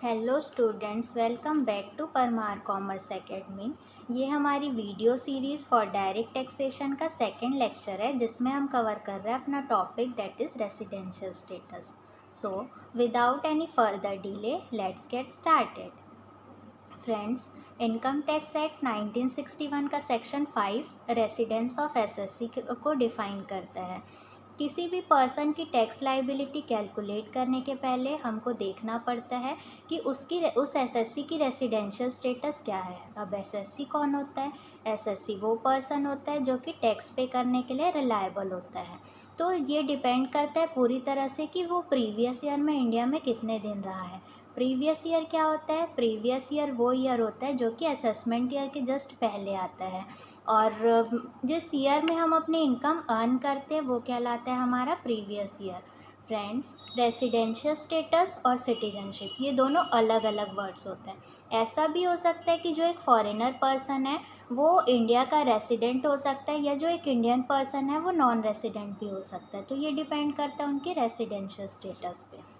Hello students, welcome back to Parmar commerce academy. ये हमारी video series for direct taxation का second lecture है, जिसमें हम कवर कर रहे हैं अपना topic that is residential status. So without any further delay let's get started. Friends, income tax act 1961 का सेक्शन 5 रेसिडेंस ऑफ एसएससी को डिफ़ाइन करता है। किसी भी पर्सन की टैक्स लाइबिलिटी कैलकुलेट करने के पहले हमको देखना पड़ता है कि उस एसएससी की रेसिडेंशियल स्टेटस क्या है। अब एसएससी कौन होता है? एसएससी वो पर्सन होता है जो कि टैक्स पे करने के लिए रिलायबल होता है। तो ये डिपेंड करता है पूरी तरह से कि वो प्रीवियस ईयर में इंडिया में कितने दिन रहा है। प्रीवियस ईयर क्या होता है? प्रीवियस ईयर वो ईयर होता है जो कि असेसमेंट ईयर के जस्ट पहले आता है, और जिस ईयर में हम अपनी इनकम अर्न करते हैं वो कहलाता है हमारा previous year. Friends, residential status और सिटीजनशिप ये दोनों अलग अलग वर्ड्स होते हैं। ऐसा भी हो सकता है कि जो एक फॉरेनर पर्सन है वो इंडिया का रेसिडेंट हो सकता है, या जो एक इंडियन पर्सन है वो नॉन रेसिडेंट भी हो सकता है। तो ये डिपेंड करता है उनके रेसिडेंशियल स्टेटस पे।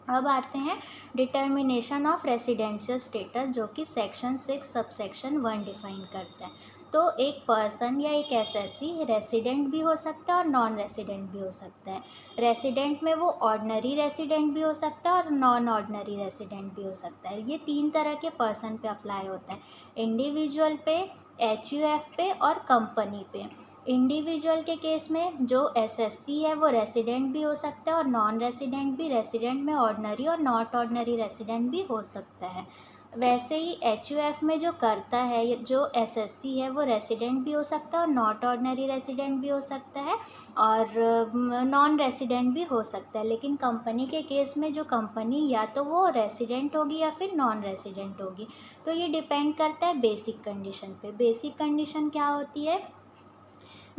अब आते हैं डिटर्मिनेशन ऑफ रेसिडेंशियल स्टेटस, जो कि सेक्शन 6 सबसेक्शन 1 डिफाइन करता है। तो एक पर्सन या एक एसएससी रेसिडेंट भी हो सकता है और नॉन रेसिडेंट भी हो सकता है। रेसिडेंट में वो ऑर्डिनरी रेसिडेंट भी हो सकता है और नॉन ऑर्डिनरी रेसिडेंट भी हो सकता है। ये तीन तरह के पर्सन पे अप्लाई होता है: इंडिविजुअल पे, एचयूएफ पे और कंपनी पे। इंडिविजुअल के केस में जो एसएससी है वो रेसिडेंट भी हो सकता है और नॉन रेसिडेंट भी। रेसिडेंट में ऑर्डिनरी और नॉट ऑर्डिनरी रेसिडेंट भी हो सकता है। वैसे ही एचयूएफ में जो करता है, जो एसएससी है वो रेसिडेंट भी हो सकता है और नॉट ऑर्डिनरी रेसिडेंट भी हो सकता है और नॉन रेसिडेंट भी हो सकता है। लेकिन कंपनी के केस में जो कंपनी या तो वो रेसिडेंट होगी या फिर नॉन रेसिडेंट होगी। तो ये डिपेंड करता है बेसिक कंडीशन पे। बेसिक कंडीशन क्या होती है?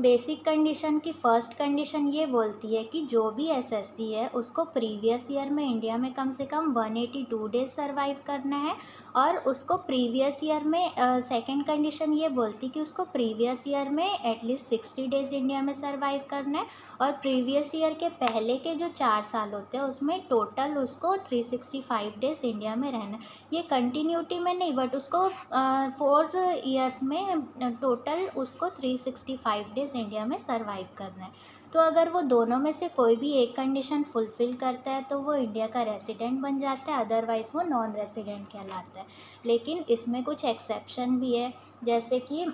बेसिक कंडीशन की फर्स्ट कंडीशन ये बोलती है कि जो भी एसएससी है उसको प्रीवियस ईयर में इंडिया में कम से कम 182 डेज सर्वाइव करना है, और उसको प्रीवियस ईयर में सेकंड कंडीशन ये बोलती है कि उसको प्रीवियस ईयर में एटलीस्ट 60 डेज इंडिया में सर्वाइव करना है, और प्रीवियस ईयर के पहले के जो 4 साल होते हैं उसमें टोटल उसको 365 डेज इंडिया में रहना है। ये कंटिन्यूटी में नहीं, बट उसको 4 ईयर्स में टोटल उसको 365 डेज इंडिया में सरवाइव करना है। तो अगर वो दोनों में से कोई भी एक कंडीशन फुलफ़िल करता है तो वो इंडिया का रेसिडेंट बन जाता है, अदरवाइज़ वो नॉन रेसिडेंट कहलाता है। लेकिन इसमें कुछ एक्सेप्शन भी है, जैसे कि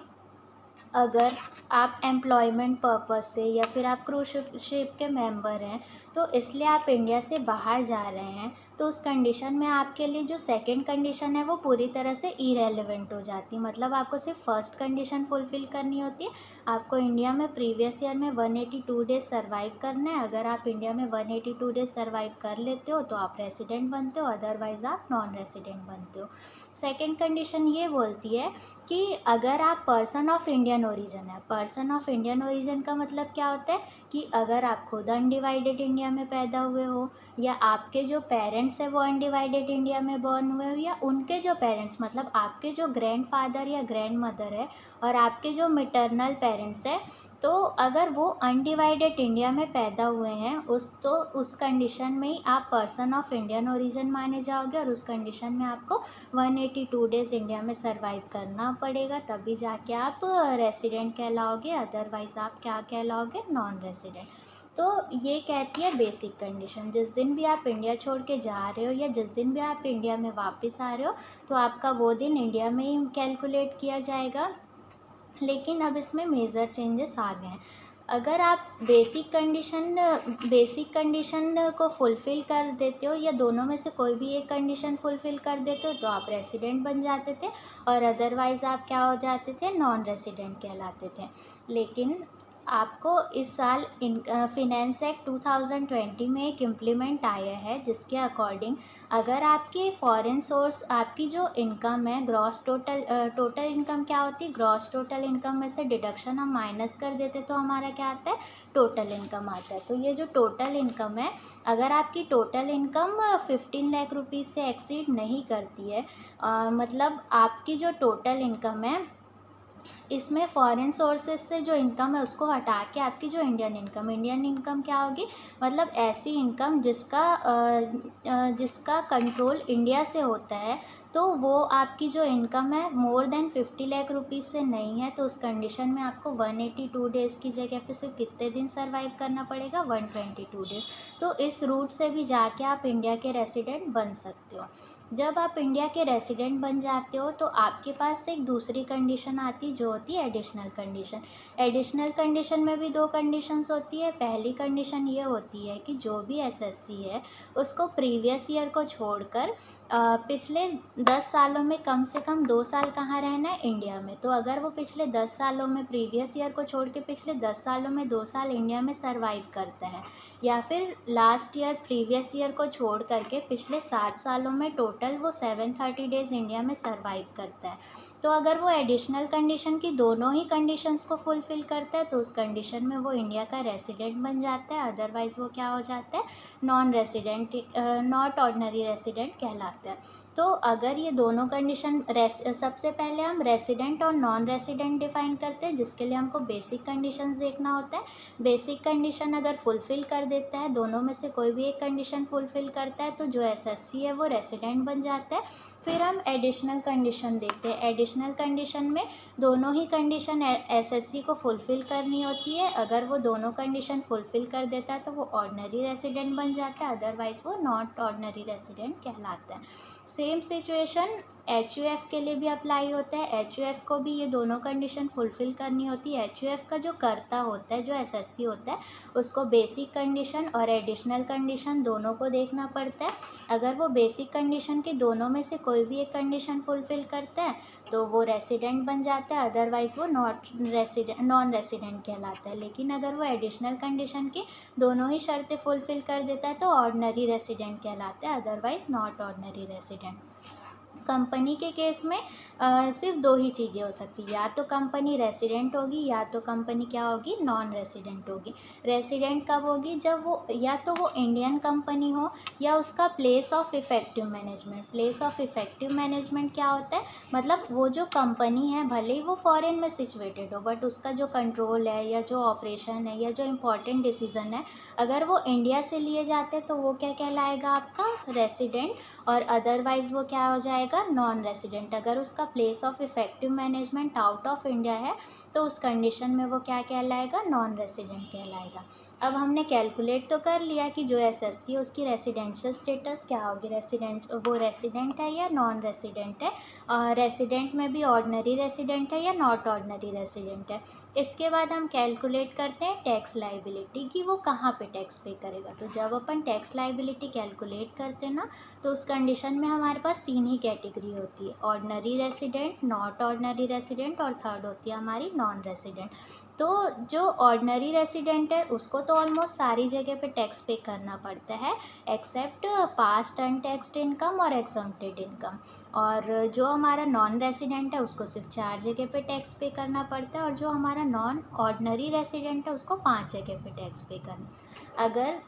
अगर आप एम्प्लॉयमेंट पर्पस से या फिर आप क्रूज शिप के मेंबर हैं, तो इसलिए आप इंडिया से बाहर जा रहे हैं, तो उस कंडीशन में आपके लिए जो सेकंड कंडीशन है वो पूरी तरह से इरेलीवेंट हो जाती है। मतलब आपको सिर्फ फर्स्ट कंडीशन फुलफ़िल करनी होती है। आपको इंडिया में प्रीवियस ईयर में 182 डेज सर्वाइव करना है। अगर आप इंडिया में 182 डेज सर्वाइव कर लेते हो तो आप रेसिडेंट बनते हो, अदरवाइज़ आप नॉन रेसिडेंट बनते हो। सेकेंड कंडीशन ये बोलती है कि अगर आप पर्सन ऑफ इंडियन ओरिजिन है। पर्सन ऑफ इंडियन ओरिजिन का मतलब क्या होता है कि अगर आप खुद अनडिवाइडेड इंडिया में पैदा हुए हो, या आपके जो पेरेंट्स हैं वो अनडिवाइडेड इंडिया में बॉर्न हुए हो, या उनके जो पेरेंट्स मतलब आपके जो ग्रैंडफादर या ग्रैंड मदर है और आपके जो मिटरनल पेरेंट्स हैं, तो अगर वो अनडिवाइडेड इंडिया में पैदा हुए हैं उस कंडीशन में ही आप पर्सन ऑफ इंडियन ओरिजिन माने जाओगे, और उस कंडीशन में आपको 182 डेज़ इंडिया में सर्वाइव करना पड़ेगा, तभी जाके आप रेसिडेंट कहलाओगे, अदरवाइज़ आप क्या कहलाओगे? Non resident. तो ये कहती है बेसिक कंडीशन। जिस दिन भी आप इंडिया छोड़ के जा रहे हो या जिस दिन भी आप इंडिया में वापस आ रहे हो, तो आपका वो दिन इंडिया में ही कैलकुलेट किया जाएगा। लेकिन अब इसमें मेजर चेंजेस आ गए हैं। अगर आप बेसिक कंडीशन को फुलफ़िल कर देते हो, या दोनों में से कोई भी एक कंडीशन फुलफ़िल कर देते हो, तो आप रेसिडेंट बन जाते थे, और अदरवाइज़ आप क्या हो जाते थे? नॉन रेसिडेंट कहलाते थे। लेकिन आपको इस साल फिनेंस एक्ट 2020 में एक इम्प्लीमेंट आया है, जिसके अकॉर्डिंग अगर आपकी फॉरेन सोर्स आपकी जो इनकम है, ग्रॉस टोटल इनकम क्या होती है? ग्रॉस टोटल इनकम में से डिडक्शन हम माइनस कर देते तो हमारा क्या आता है? टोटल इनकम आता है। तो ये जो टोटल इनकम है, अगर आपकी टोटल इनकम 15 लाख रुपीज़ से एक्सीड नहीं करती है, मतलब आपकी जो टोटल इनकम है इसमें फॉरेन सोर्सेज से जो इनकम है उसको हटा के आपकी जो इंडियन इनकम क्या होगी, मतलब ऐसी इनकम जिसका कंट्रोल इंडिया से होता है, तो वो आपकी जो इनकम है मोर देन 50 लाख रुपीज़ से नहीं है, तो उस कंडीशन में आपको 182 डेज़ की जगह पे सिर्फ कितने दिन सर्वाइव करना पड़ेगा, 122 डेज। तो इस रूट से भी जाके आप इंडिया के रेसिडेंट बन सकते हो। जब आप इंडिया के रेसिडेंट बन जाते हो तो आपके पास एक दूसरी कंडीशन आती जो होती है एडिशनल कंडीशन। एडिशनल कंडीशन में भी दो कंडीशंस होती है। पहली कंडीशन ये होती है कि जो भी एसएससी है उसको प्रीवियस ईयर को छोड़कर पिछले 10 सालों में कम से कम 2 साल कहाँ रहना है, इंडिया में। तो अगर वो पिछले 10 सालों में प्रीवियस ईयर को छोड़ के पिछले 10 सालों में 2 साल इंडिया में सर्वाइव करता है, या फिर लास्ट ईयर प्रीवियस ईयर को छोड़ करके पिछले 7 सालों में टोटल वो 730 डेज़ इंडिया में सर्वाइव करता है, तो अगर वो एडिशनल कंडीशन की दोनों ही कंडीशंस को फुलफ़िल करता है तो उस कंडीशन में वो इंडिया का रेसिडेंट बन जाता है। अदरवाइज़ वो क्या हो जाता है, non resident, not ordinary resident कहलाता है। तो अगर ये दोनों कंडीशन, सबसे पहले हम रेसिडेंट और नॉन रेसिडेंट डिफ़ाइन करते हैं, जिसके लिए हमको बेसिक कंडीशंस देखना होता है। बेसिक कंडीशन अगर फुलफ़िल कर देता है, दोनों में से कोई भी एक कंडीशन फुलफ़िल करता है, तो जो एसएससी है वो रेसिडेंट बन जाता है। फिर हम एडिशनल कंडीशन देखते हैं। एडिशनल कंडीशन में दोनों ही कंडीशन एसएससी को फुलफ़िल करनी होती है। अगर वो दोनों कंडीशन फुलफ़िल कर देता है तो वो ऑर्डिनरी रेसिडेंट बन जाता है, अदरवाइज़ वो नॉट ऑर्डिनरी रेसिडेंट कहलाता है। सेम सिचुएशन एचयूएफ के लिए भी अप्लाई होता है। एचयूएफ को भी ये दोनों कंडीशन फुलफ़िल करनी होती है। एचयूएफ का जो कर्ता होता है, जो एसएससी होता है, उसको बेसिक कंडीशन और एडिशनल कंडीशन दोनों को देखना पड़ता है। अगर वो बेसिक कंडीशन के दोनों में से कोई भी एक कंडीशन फुलफ़िल करता है तो वो रेसिडेंट बन जाता है, अदरवाइज़ वो नॉन रेसिडेंट कहलाता है। लेकिन अगर वो एडिशनल कंडीशन की दोनों ही शर्तें फुलफ़िल कर देता है तो ऑर्डिनरी रेसिडेंट कहलाता है, otherwise not ordinary resident. Company के केस में सिर्फ दो ही चीज़ें हो सकती है, या तो कंपनी रेसिडेंट होगी या तो कंपनी क्या होगी, नॉन रेसिडेंट होगी। रेसिडेंट कब होगी, जब वो या तो वो इंडियन कंपनी हो या उसका place of effective management. Place of effective management क्या होता है, मतलब वो जो कंपनी है भले ही वो फॉरेन में सिचुएटेड हो, बट उसका जो कंट्रोल है या जो ऑपरेशन है या जो इम्पोर्टेंट डिसीज़न है, अगर वो इंडिया से लिए जाते हैं तो वो क्या कहलाएगा, आपका रेसिडेंट। और अदरवाइज़ वो क्या हो जाएगा, नॉन रेसिडेंट। अगर उसका place of effective management out of India है तो उस कंडीशन में वो क्या कहलाएगा, नॉन रेसिडेंट कहलाएगा। अब हमने कैलकुलेट तो कर लिया कि जो एसएससी है उसकी रेसिडेंशियल स्टेटस क्या होगी, वो रेसिडेंट है या नॉन रेसिडेंट है, रेसिडेंट में भी ऑर्डिनरी रेसिडेंट है या नॉट ऑर्डिनरी रेसिडेंट है। इसके बाद हम कैलकुलेट करते हैं टैक्स लाइबिलिटी कि वो कहाँ पे टैक्स पे करेगा। तो जब अपन टैक्स लाइबिलिटी कैलकुलेट करते हैं ना, तो उस कंडीशन में हमारे पास 3 ही कैटेगरी होती है, ordinary resident, not ordinary resident और थर्ड होती है हमारी नॉन रेसिडेंट। तो जो ऑर्डिनरी रेसिडेंट है उसको तो ऑलमोस्ट सारी जगह पे टैक्स पे करना पड़ता है, एक्सेप्ट पास्ट अनटैक्स्ड इनकम और एग्जम्प्टेड इनकम। और जो हमारा नॉन रेसिडेंट है उसको सिर्फ 4 जगह पे टैक्स पे करना पड़ता है, और जो हमारा नॉन ऑर्डिनरी रेसिडेंट है उसको 5 जगह पे टैक्स पे करना। अगर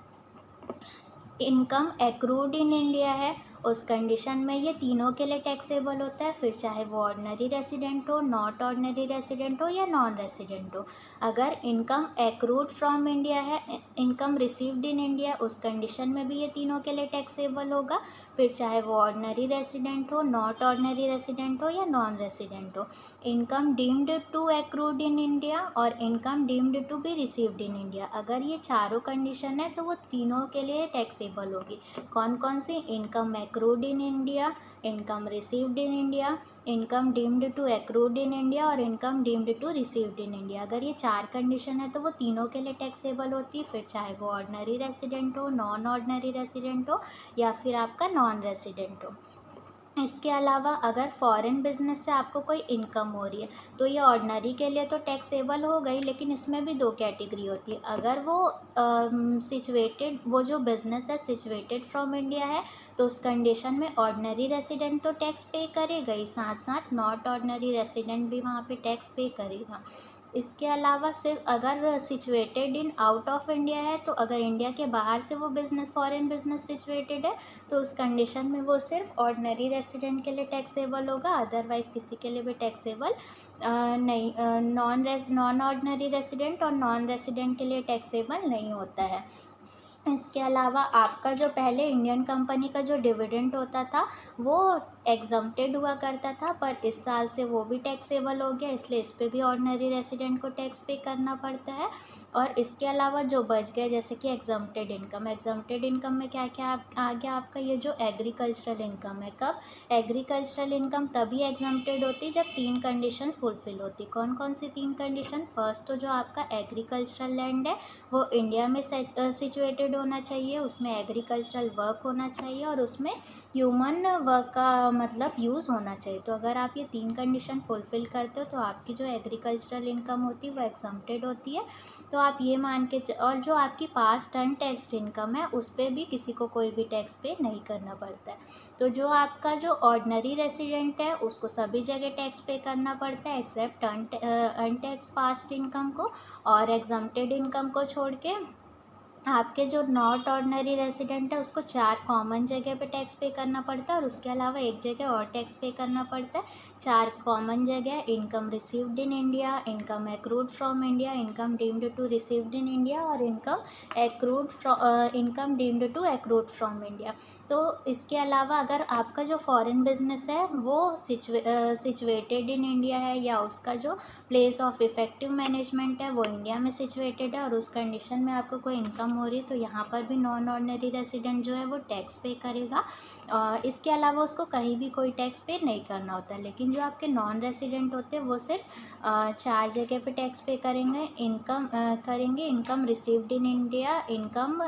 इनकम एक्रूड इन इंडिया है उस कंडीशन में ये तीनों के लिए टैक्सेबल होता है, फिर चाहे वो ऑर्डिनरी रेसिडेंट हो, नॉट ऑर्डिनरी रेसिडेंट हो या नॉन रेसिडेंट हो। अगर इनकम एक्रूड फ्रॉम इंडिया है, इनकम रिसीव्ड इन इंडिया, उस कंडीशन में भी ये तीनों के लिए टैक्सेबल होगा, फिर चाहे वो ऑर्डिनरी रेसिडेंट हो, नॉट ऑर्डिनरी रेसिडेंट हो या नॉन रेसिडेंट हो। Income deemed to accrued in India और income deemed to be received in India, अगर ये चारों कंडीशन है तो वो तीनों के लिए टैक्सेबल होगी। कौन कौन सी, income accrued in India, income received in India, income deemed to accrued in India और income deemed to received in India. अगर ये 4 कंडीशन है तो वो तीनों के लिए टैक्सेबल होती है, फिर चाहे वो ऑर्डिनरी रेसिडेंट हो, नॉन ऑर्डिनरी रेसिडेंट हो या फिर आपका नॉन रेसिडेंट हो। इसके अलावा अगर फॉरेन बिजनेस से आपको कोई इनकम हो रही है तो ये ऑर्डिनरी के लिए तो टैक्सेबल हो गई, लेकिन इसमें भी 2 कैटेगरी होती है। अगर वो वो जो बिज़नेस है सिचुएटेड फ्रॉम इंडिया है तो उस कंडीशन में ऑर्डिनरी रेसिडेंट तो टैक्स पे करेगा ही, साथ साथ नॉट ऑर्डिनरी रेसिडेंट भी वहाँ पे टैक्स पे करेगा। इसके अलावा सिर्फ अगर situated in out of India है, तो अगर इंडिया के बाहर से वो बिज़नेस फॉरेन बिज़नेस सिचुएटेड है तो उस कंडीशन में वो सिर्फ ऑर्डिनरी रेसिडेंट के लिए टैक्सेबल होगा, अदरवाइज़ किसी के लिए भी टैक्सेबल नहीं, नॉन ऑर्डिनरी रेसिडेंट और नॉन रेसिडेंट के लिए टैक्सेबल नहीं होता है। इसके अलावा आपका जो पहले इंडियन कंपनी का जो डिविडेंड होता था वो एग्जम्प्टेड हुआ करता था, पर इस साल से वो भी टैक्सेबल हो गया, इसलिए इस पे भी ऑर्डिनरी रेसिडेंट को टैक्स पे करना पड़ता है। और इसके अलावा जो बच गए जैसे कि एग्जम्प्टेड इनकम में क्या क्या आ गया आपका, ये जो एग्रीकल्चरल इनकम है। कब एग्रीकल्चरल इनकम तभी एग्जम्प्टेड होती जब 3 कंडीशन फुलफिल होती। कौन कौन सी 3 कंडीशन? फर्स्ट तो जो आपका एग्रीकल्चरल लैंड है वो इंडिया में सिचुएटेड होना चाहिए, उसमें एग्रीकल्चरल वर्क होना चाहिए और उसमें ह्यूमन वर्क का मतलब यूज़ होना चाहिए। तो अगर आप ये 3 कंडीशन फुलफ़िल करते हो तो आपकी जो एग्रीकल्चरल इनकम होती है वो एग्जम्प्टेड होती है। तो आप ये मान के और जो आपकी पास्ट अनटैक्स्ड इनकम है उस पर भी किसी को कोई भी टैक्स पे नहीं करना पड़ता है। तो जो आपका जो ऑर्डिनरी रेसिडेंट है उसको सभी जगह टैक्स पे करना पड़ता है एक्सेप्ट अनटैक्स पास्ट इनकम को, और एग्जम्प्टेड इनकम को छोड़ के आपके जो नॉट ऑर्डिनरी रेसिडेंट है उसको 4 कॉमन जगह पे टैक्स पे करना पड़ता है और उसके अलावा एक जगह और टैक्स पे करना पड़ता है। 4 कॉमन जगह: income received in India, income accrued from India, income deemed to received in India और income deemed to accrued from India. तो इसके अलावा अगर आपका जो फॉरेन बिजनेस है वो सिचुएटेड इन इंडिया है या उसका जो प्लेस ऑफ इफेक्टिव मैनेजमेंट है वो इंडिया में सिचुएटेड है और उस कंडीशन में आपको कोई इनकम हो रही है, तो यहाँ पर भी नॉन ऑर्डिनरी रेसिडेंट जो है वो टैक्स पे करेगा। इसके अलावा उसको कहीं भी कोई टैक्स पे नहीं करना होता। लेकिन जो आपके नॉन रेसिडेंट होते हैं वो सिर्फ 4 जगह पे टैक्स पे करेंगे। Income received in India, income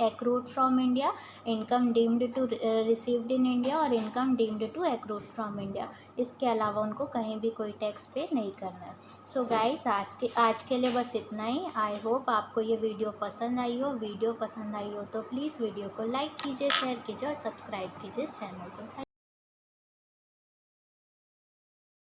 accrued from India, income deemed to received in India और income deemed to accrued from India. इसके अलावा उनको कहीं भी कोई टैक्स पे नहीं करना है। सो गाइस आज के लिए बस इतना ही। आई होप आपको ये वीडियो पसंद आई हो। वीडियो पसंद आई हो तो प्लीज़ वीडियो को लाइक कीजिए, शेयर कीजिए और सब्सक्राइब कीजिए इस चैनल को।